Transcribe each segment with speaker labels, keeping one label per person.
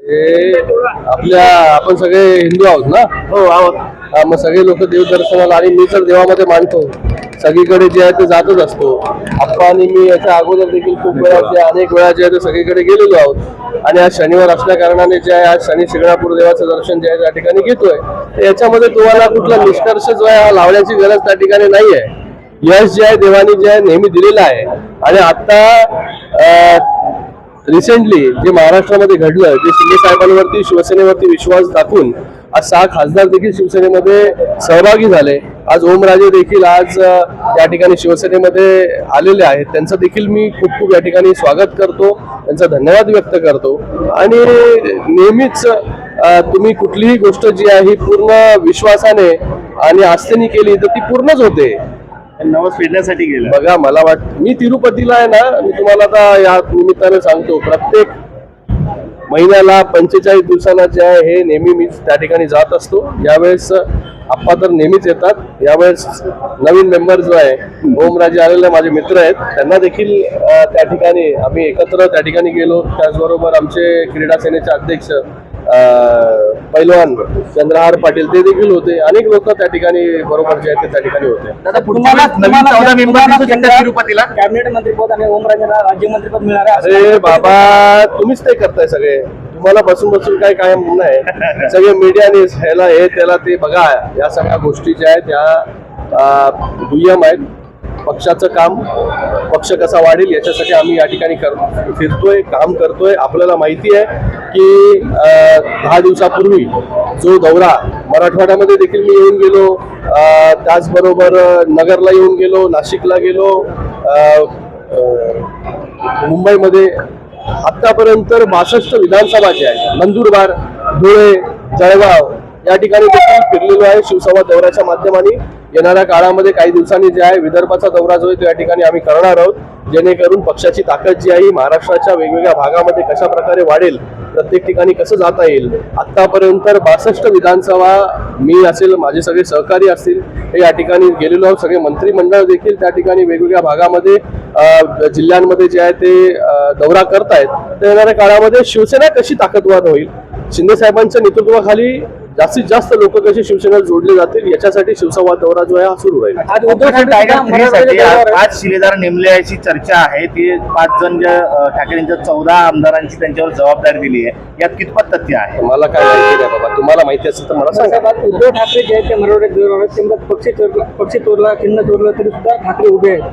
Speaker 1: आपण सगळे हिंदू आहोत ना.
Speaker 2: हो आहोत.
Speaker 1: मग सगळे लोक देवदर्शनाला, आणि मी तर देवामध्ये मानतो, सगळीकडे जे आहे ते जातच असतो. आप्पा आणि मी याच्या अगोदर देखील खूप वेळा अनेक वेळा जे आहे ते सगळीकडे गेलेलो आहोत. आणि आज शनिवार असल्या कारणाने जे आहे आज शनी शिंगणापूर देवाचं दर्शन जे आहे त्या ठिकाणी घेतोय. तर याच्यामध्ये तुम्हाला कुठला निष्कर्ष जो आहे हा लावण्याची गरज त्या ठिकाणी नाहीये. यश जे आहे देवानी जे आहे नेहमी दिलेलं आहे. आणि आता रिसेंटली जे महाराष्ट्रामध्ये घडलं, जे शिंदे साहेबांवरती शिवसेनेवरती विश्वास दाखवून आज 6 खासदार देखील शिवसेनेमध्ये सहभागी झाले. आज ओमराजे देखील आज या ठिकाणी शिवसेनेमध्ये आलेले आहेत. त्यांचं देखील मी खूप खूप या ठिकाणी स्वागत करतो, त्यांचा धन्यवाद व्यक्त करतो. आणि नेहमीच तुम्ही कुठलीही गोष्ट जी आहे ही पूर्ण विश्वासाने आणि आस्थेने केली तर ती पूर्णच होते.
Speaker 2: नवस फेडण्यासाठी गेलं.
Speaker 1: बघा, मला वाटतं मी तिरुपतीला आहे ना, मी तुम्हाला आता या निमित्ताने सांगतो, प्रत्येक महिन्याला 45 दिवसांना जे आहे हे नेहमी मी त्या ठिकाणी जात असतो. यावेळेस आप्पा तर नेहमीच येतात. यावेळेस नवीन मेंबर जो आहे ओमराजे आलेले माझे मित्र आहेत, त्यांना देखील त्या ठिकाणी आम्ही एकत्र त्या ठिकाणी गेलो. त्याचबरोबर आमचे क्रीडा सेनेचे अध्यक्ष पैलवान चंद्रहार पाटील ते देखील होते. अनेक लोक त्या ठिकाणी बरोबर जे आहेत ते त्या ठिकाणी होते.
Speaker 2: तिरुपतीला
Speaker 3: कॅबिनेट मंत्रीपद आणि ओमराजेला राज्यमंत्रीपद मिळणार आहे.
Speaker 1: अरे बाबा, तुम्हीच ते करताय सगळे. तुम्हाला बसून बसून काय म्हणणं आहे. सगळे मीडियाने ह्याला हे त्याला ते बघा, या सगळ्या गोष्टी ज्या आहेत त्या दुय्यम आहेत. पक्षाचं काम, पक्ष कसा वाढेल याच्यासाठी आम्ही या ठिकाणी फिरतोय, काम करतोय. आपल्याला माहिती आहे की 10 दिवसापूर्वी जो दौरा मराठवाड्यामध्ये देखील मी येऊन गेलो, त्याचबरोबर नगरला येऊन गेलो, नाशिकला गेलो, मुंबईमध्ये आतापर्यंत 62 विधानसभा ज्या आहेत, नंदुरबार, धुळे, जळगाव या ठिकाणी देखील फिरलेलो आहे शिवसंवाद दौऱ्याच्या माध्यमाने. येणाऱ्या काळामध्ये काही दिवसांनी जे आहे विदर्भाचा दौरा जो आहे तो या ठिकाणी आम्ही करणार आहोत, जेणेकरून पक्षाची ताकद जी आहे महाराष्ट्राच्या वेगवेगळ्या भागामध्ये कशा प्रकारे वाढेल, प्रत्येक ठिकाणी कसं जाता येईल. आतापर्यंत 62 विधानसभा मी असेल, माझे सगळे सहकारी असतील, हे या ठिकाणी गेलेलो आहोत. सगळे मंत्रिमंडळ देखील त्या ठिकाणी वेगवेगळ्या भागामध्ये जिल्ह्यांमध्ये जे आहे ते दौरा करतायत. तर येणाऱ्या काळामध्ये शिवसेना कशी ताकदवान होईल, शिंदे साहेबांच्या नेतृत्वाखाली जास्तीत जास्त लोक कसे शिवसेनेला जोडले जातील, याच्यासाठी शिवसंवाद दौरा जो आहे हा सुरू राहील.
Speaker 2: आज उद्धव आज शिलेदार नेमल्याची चर्चा आहे. ते 5 जण ठाकरेंच्या 14 आमदारांची त्यांच्यावर जबाबदारी दिली आहे. यात कितपत तथ्य आहे
Speaker 1: मला काय माहिती नाही बाबा. तुम्हाला माहिती असेल तर मला सांगा.
Speaker 3: उद्धव ठाकरे जे आहेत ते मराठवाड्यात पक्ष चोरला, चिन्ह चोरलं तरी सुद्धा ठाकरे उभे आहेत.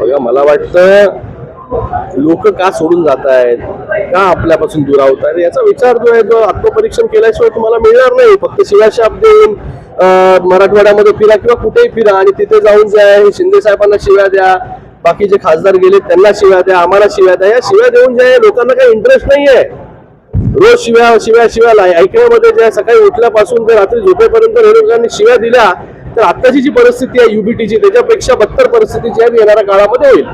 Speaker 1: बघा, मला वाटतं लोक का सोडून जात आहेत, का आपल्यापासून दुरावत आहेत, याचा विचार जो आहे तो आत्मपरीक्षण केल्याशिवाय तुम्हाला मिळणार नाही. फक्त शिव्याशाप देऊन मराठवाड्यामध्ये फिरा किंवा कुठेही फिरा आणि तिथे जाऊन जे आहे शिंदे साहेबांना शिव्या द्या, बाकीचे खासदार गेले त्यांना शिव्या द्या, आम्हाला शिव्या द्या. या शिव्या देऊन जे आहे लोकांना काही इंटरेस्ट नाहीये. रोज शिव्या ऐकण्यामध्ये जे आहे, सकाळी उठल्यापासून ते रात्री झोपेपर्यंत लोकांनी शिव्या दिल्या तर आत्ताची जी परिस्थिती आहे युबीटीची, त्याच्यापेक्षा बदतर परिस्थिती जी आहे येणाऱ्या काळामध्ये होईल.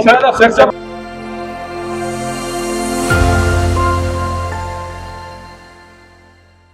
Speaker 2: सर